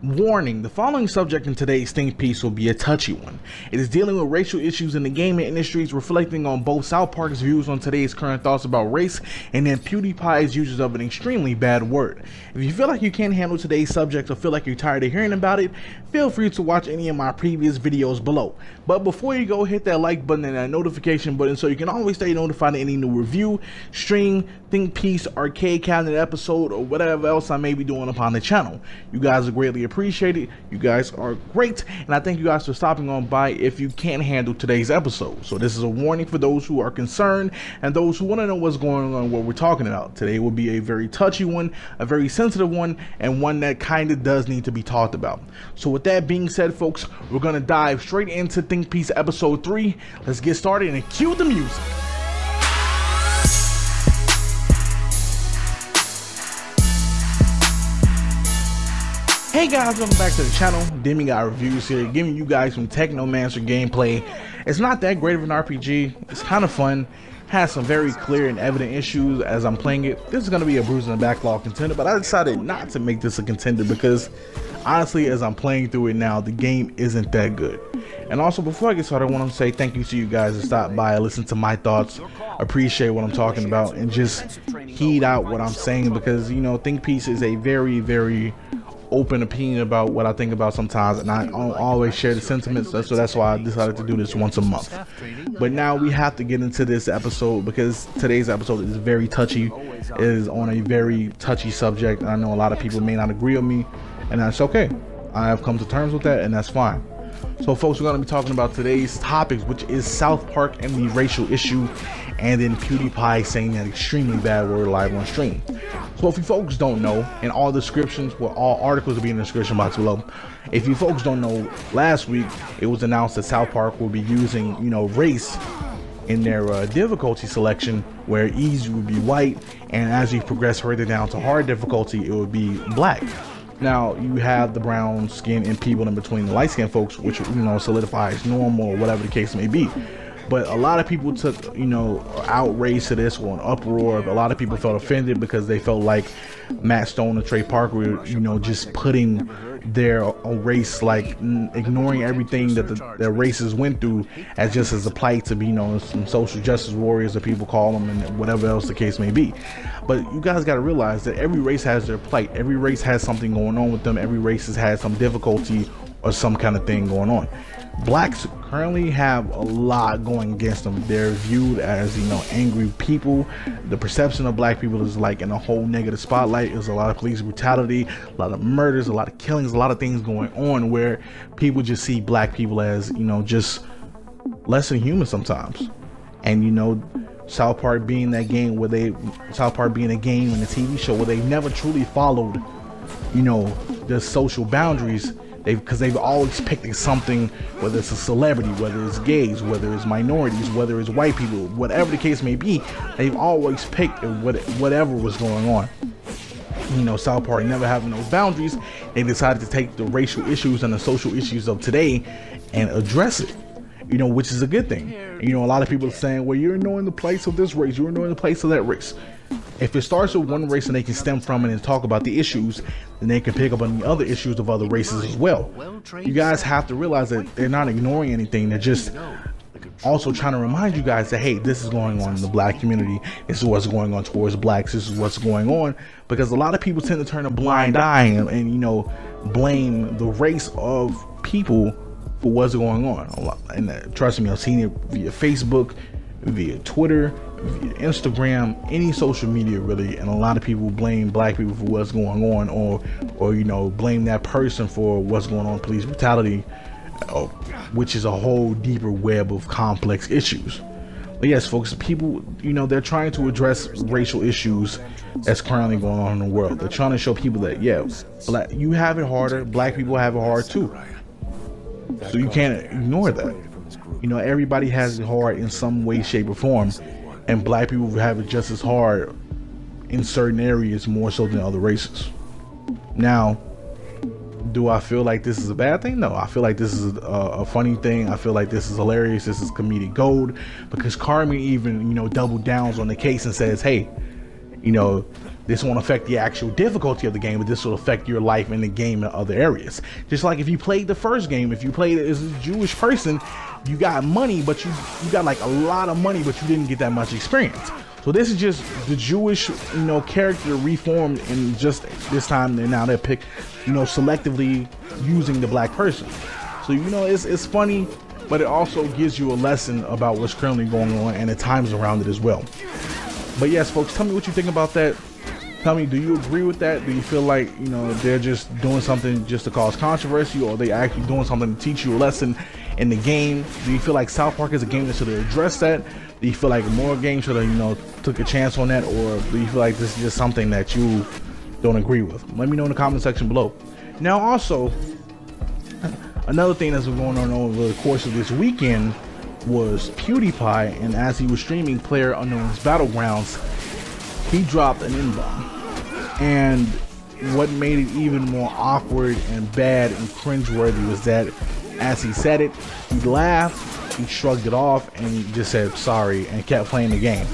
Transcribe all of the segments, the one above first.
Warning, the following subject in today's think piece will be a touchy one. It is dealing with racial issues in the gaming industries, reflecting on both South Park's views on today's current thoughts about race, and then PewDiePie's uses of an extremely bad word. If you feel like you can't handle today's subject or feel like you're tired of hearing about it, feel free to watch any of my previous videos below. But before you go, hit that like button and that notification button so you can always stay notified of any new review, stream, think piece, arcade cabinet episode, or whatever else I may be doing upon the channel. You guys are greatly appreciated. You guys are great, and I thank you guys for stopping on by if you can't handle today's episode. So this is a warning for those who are concerned and those who want to know what's going on, what we're talking about. Today will be a very touchy one, a very sensitive one, and one that kind of does need to be talked about. So with that being said, folks, we're gonna dive straight into Think Piece episode 3. Let's get started and cue the music. Hey guys, welcome back to the channel. DemiGodReviews here, giving you guys some Technomancer gameplay. It's not that great of an RPG. It's kind of fun. Has some very clear and evident issues as I'm playing it. This is going to be a bruising the backlog contender, but I decided not to make this a contender because honestly, as I'm playing through it now, the game isn't that good. And also, before I get started, I want to say thank you to you guys that stopped by, listen to my thoughts, appreciate what I'm talking about, and just heed out what I'm saying, because, you know, Think Piece is a very open opinion about what I think about sometimes, and I don't always share the sentiments, so that's why I decided to do this once a month. But now we have to get into this episode because today's episode is very touchy. It is on a very touchy subject, and I know a lot of people may not agree with me, and that's okay. I have come to terms with that, and that's fine. So folks, we're going to be talking about today's topics, which is South Park and the racial issue, and then PewDiePie saying that extremely bad word live on stream. So if you folks don't know, in all descriptions, well, all articles will be in the description box below. If you folks don't know, last week it was announced that South Park will be using, you know, race in their difficulty selection, where easy would be white, and as you progress further down to hard difficulty, it would be black. Now you have the brown skin and people in between the light skinned folks, which, you know, solidifies normal or whatever the case may be. But a lot of people took, you know, outrage to this, or an uproar. A lot of people felt offended because they felt like Matt Stone and Trey Parker were, you know, just putting their race, like ignoring everything that their races went through as just as a plight to be, you know, some social justice warriors, that people call them, and whatever else the case may be. But you guys got to realize that every race has their plight. Every race has something going on with them. Every race has had some difficulty or some kind of thing going on. Blacks currently have a lot going against them. They're viewed as, you know, angry people. The perception of black people is like in a whole negative spotlight. There's a lot of police brutality, a lot of murders, a lot of killings, a lot of things going on where people just see black people as, you know, just less than human sometimes. And, you know, South Park being that game where South Park being a game and a TV show where they never truly followed, you know, the social boundaries. Because they've always picked something, whether it's a celebrity, whether it's gays, whether it's minorities, whether it's white people, whatever the case may be, they've always picked whatever was going on. You know, South Park never having those boundaries, they decided to take the racial issues and the social issues of today and address it, you know, which is a good thing. You know, a lot of people are saying, well, you're knowing the place of this race, you're knowing the place of that race. If it starts with one race and they can stem from it and talk about the issues, then they can pick up on the other issues of other races as well. You guys have to realize that they're not ignoring anything. They're just also trying to remind you guys that, hey, this is going on in the black community. This is what's going on towards blacks. This is what's going on. Because a lot of people tend to turn a blind eye and, you know, blame the race of people for what's going on. And trust me, I've seen it via Facebook, via Twitter, via Instagram, any social media really, and a lot of people blame black people for what's going on, or you know, blame that person for what's going on, police brutality, which is a whole deeper web of complex issues. But yes, folks, people, you know, they're trying to address racial issues that's currently going on in the world. They're trying to show people that, yeah, you have it harder, black people have it hard too, so you can't ignore that. You know, everybody has it hard in some way, shape, or form, and black people have it just as hard in certain areas, more so than other races. Now, do I feel like this is a bad thing? No, I feel like this is a funny thing. I feel like this is hilarious. This is comedic gold, because Carmen even, you know, double downs on the case and says, hey, you know, this won't affect the actual difficulty of the game, but this will affect your life in the game in other areas. Just like if you played the first game, if you played it as a Jewish person, you got money, but you got like a lot of money, but you didn't get that much experience. So this is just the Jewish, you know, character reformed, and just this time they're pick, you know, selectively using the black person. So, you know, it's funny, but it also gives you a lesson about what's currently going on and the times around it as well. But yes, folks, tell me what you think about that. Tell me, do you agree with that? Do you feel like, you know, they're just doing something just to cause controversy, or are they actually doing something to teach you a lesson in the game? Do you feel like South Park is a game that should have addressed that? Do you feel like more games should have, you know, took a chance on that? Or do you feel like this is just something that you don't agree with? Let me know in the comment section below. Now, also, another thing that's been going on over the course of this weekend was PewDiePie, and as he was streaming PlayerUnknown's Battlegrounds, he dropped an N-bomb. And what made it even more awkward and bad and cringeworthy was that as he said it, he laughed, he shrugged it off, and he just said sorry and kept playing the game.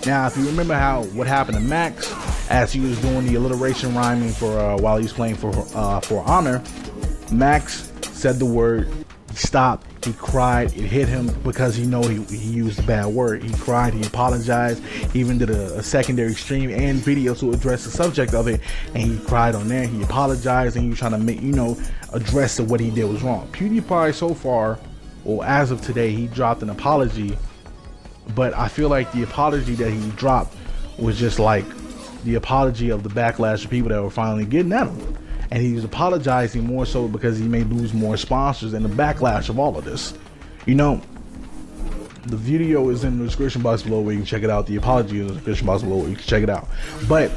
Now, if you remember what happened to Max as he was doing the alliteration rhyming for while he was playing for Honor, Max said the word, he stopped, he cried, it hit him because he used a bad word. He cried, he apologized, he even did a secondary stream and video to address the subject of it, and he cried on there, he apologized, and he was trying to make, you know, address that what he did was wrong. PewDiePie so far, or as of today, he dropped an apology, but I feel like the apology that he dropped was just like the apology of the backlash of people that were finally getting at him. And he was apologizing more so because he may lose more sponsors and the backlash of all of this. You know, the video is in the description box below where you can check it out. The apology is in the description box below where you can check it out. But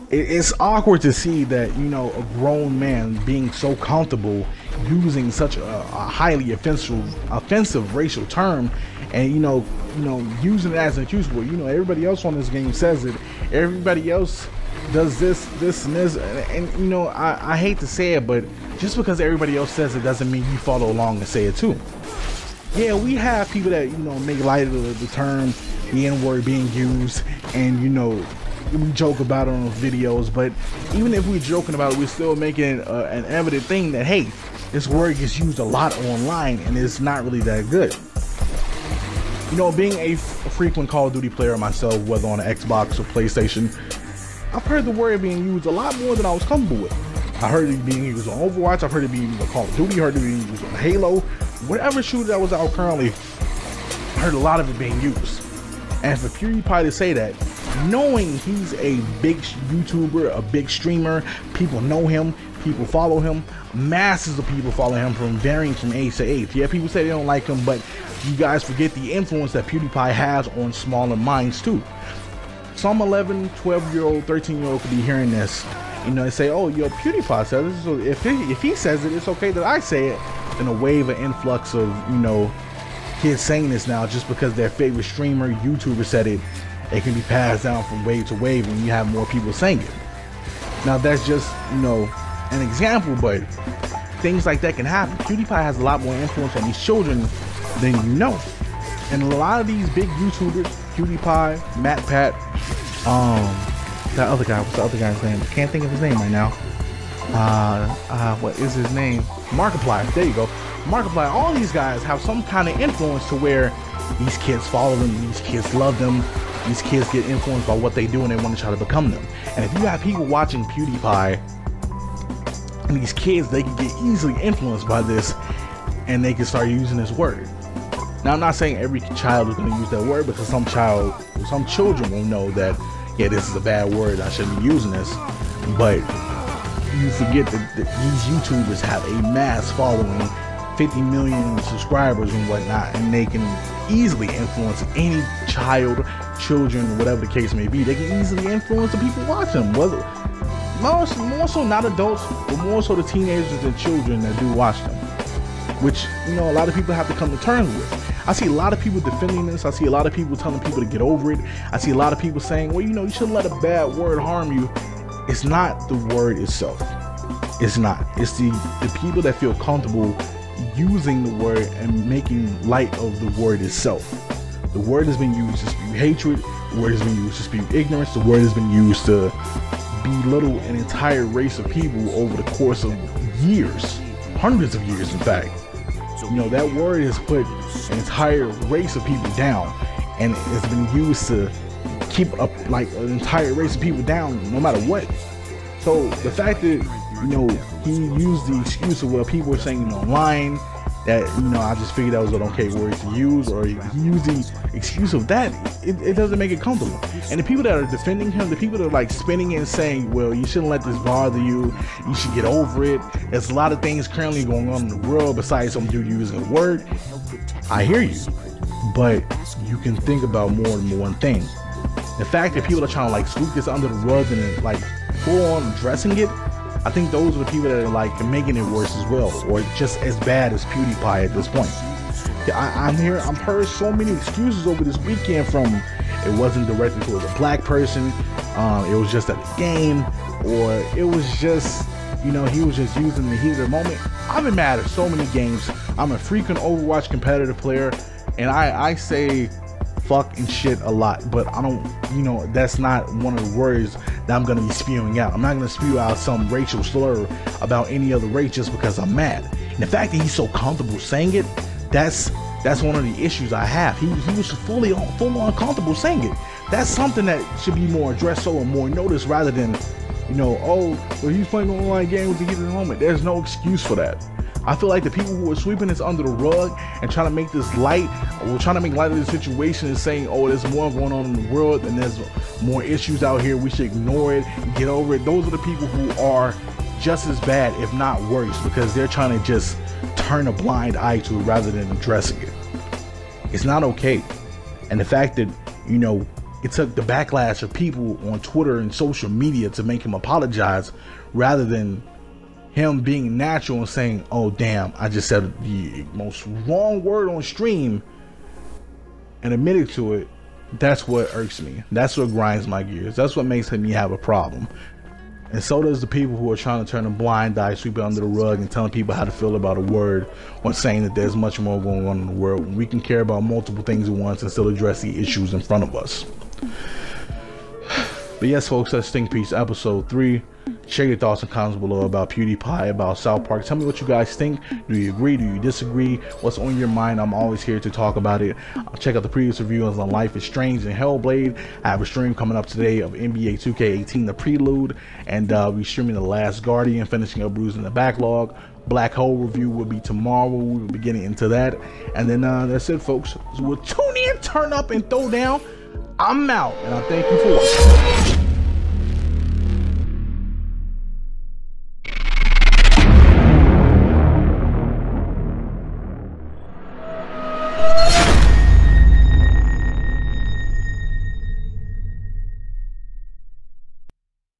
it's awkward to see that, you know, a grown man being so comfortable using such a highly offensive racial term, and you know, using it as an excuse. Well, you know, everybody else on this game says it. Everybody else does this and this, and you know, I hate to say it, but just because everybody else says it doesn't mean you follow along and say it too. Yeah, we have people that, you know, make light of the term, the N-word being used, and you know, we joke about it on videos, but even if we're joking about it, we're still making an evident thing that, hey, this word gets used a lot online and it's not really that good. You know, being a frequent Call of Duty player myself, whether on an Xbox or PlayStation, I've heard the word being used a lot more than I was comfortable with. I heard it being used on Overwatch, I've heard it being used on Call of Duty, I heard it being used on Halo, whatever shooter that was out currently, I heard a lot of it being used. And for PewDiePie to say that, knowing he's a big YouTuber, a big streamer, people know him, people follow him, masses of people follow him from varying from age to age. Yeah, people say they don't like him, but you guys forget the influence that PewDiePie has on smaller minds too. Some 11, 12-year-old, 13-year-old could be hearing this, you know, and say, oh, yo, PewDiePie says this, so if he says it, it's okay that I say it. Then a wave of influx of, you know, kids saying this now just because their favorite streamer, YouTuber said it. It can be passed down from wave to wave when you have more people saying it. Now that's just, you know, an example, but things like that can happen. PewDiePie has a lot more influence on these children than you know. And a lot of these big YouTubers, PewDiePie, MatPat, that other guy, what's the other guy's name? I can't think of his name right now. What is his name? Markiplier, there you go. Markiplier, all these guys have some kind of influence to where these kids follow them, these kids love them, these kids get influenced by what they do and they want to try to become them. And if you have people watching PewDiePie and these kids, they can get easily influenced by this and they can start using this word. Now, I'm not saying every child is going to use that word, because some children will know that, yeah, this is a bad word, I shouldn't be using this. But you forget that these YouTubers have a mass following, 50 million subscribers and whatnot, and they can easily influence any child, children, whatever the case may be. They can easily influence the people watching them, whether more so not adults, but more so the teenagers and children that do watch them, which, you know, a lot of people have to come to terms with. I see a lot of people defending this. I see a lot of people telling people to get over it. I see a lot of people saying, well, you know, you shouldn't let a bad word harm you. It's not the word itself. It's not. It's the people that feel comfortable using the word and making light of the word itself. The word has been used to spew hatred, The word has been used to spew ignorance. The word has been used to belittle an entire race of people over the course of years, hundreds of years, in fact. You know, that word has put an entire race of people down, and it's been used to keep up like an entire race of people down no matter what. So the fact that, you know, he used the excuse of what people were saying online, that, you know, I just figured that was an okay word to use, or he used the excuse of that, it doesn't make it comfortable. And the people that are defending him, the people that are like spinning it and saying, well, you shouldn't let this bother you, you should get over it, there's a lot of things currently going on in the world besides some dude using a word. I hear you, but you can think about more than one thing. The fact that people are trying to like sweep this under the rug and then, like, full on addressing it, I think those are the people that are like making it worse as well, or just as bad as PewDiePie at this point. I've heard so many excuses over this weekend, from it wasn't directed towards a black person, it was just at the game, or it was just, you know, he was just using the heat of the moment. I've been mad at so many games. I'm a frequent Overwatch competitive player, and I say fuck and shit a lot, but I don't, you know, that's not one of the words that I'm gonna be spewing out. I'm not gonna spew out some racial slur about any other race just because I'm mad. And the fact that he's so comfortable saying it, that's one of the issues I have. He was full on comfortable saying it. That's something that should be more addressed, or more noticed, rather than, you know, oh, well, he's playing an online game with the heat of the moment. There's no excuse for that. I feel like the people who are sweeping this under the rug and trying to make this light, or trying to make light of the situation, and saying, oh, there's more going on in the world and there's more issues out here, we should ignore it and get over it. Those are the people who are just as bad, if not worse, because they're trying to just turn a blind eye to it rather than addressing it. It's not okay. And the fact that, you know, it took the backlash of people on Twitter and social media to make him apologize, rather than him being natural and saying, oh damn, I just said the most wrong word on stream, and admitted to it. That's what irks me. That's what grinds my gears. That's what makes me have a problem. And so does the people who are trying to turn a blind eye, sweep it under the rug, and telling people how to feel about a word, or saying that there's much more going on in the world, when we can care about multiple things at once and still address the issues in front of us. But yes, folks, that's ThinkPiece episode 3. Share your thoughts and comments below about PewDiePie, about South Park. Tell me what you guys think. Do you agree? Do you disagree? What's on your mind? I'm always here to talk about it. Check out the previous reviews on Life is Strange and Hellblade. I have a stream coming up today of NBA 2K18, the prelude, and we're streaming The Last Guardian, finishing up Bruising the Backlog. Black Hole review will be tomorrow. We will be getting into that. And then that's it, folks. So we'll tune in, turn up, and throw down. I'm out, and I thank you for watching.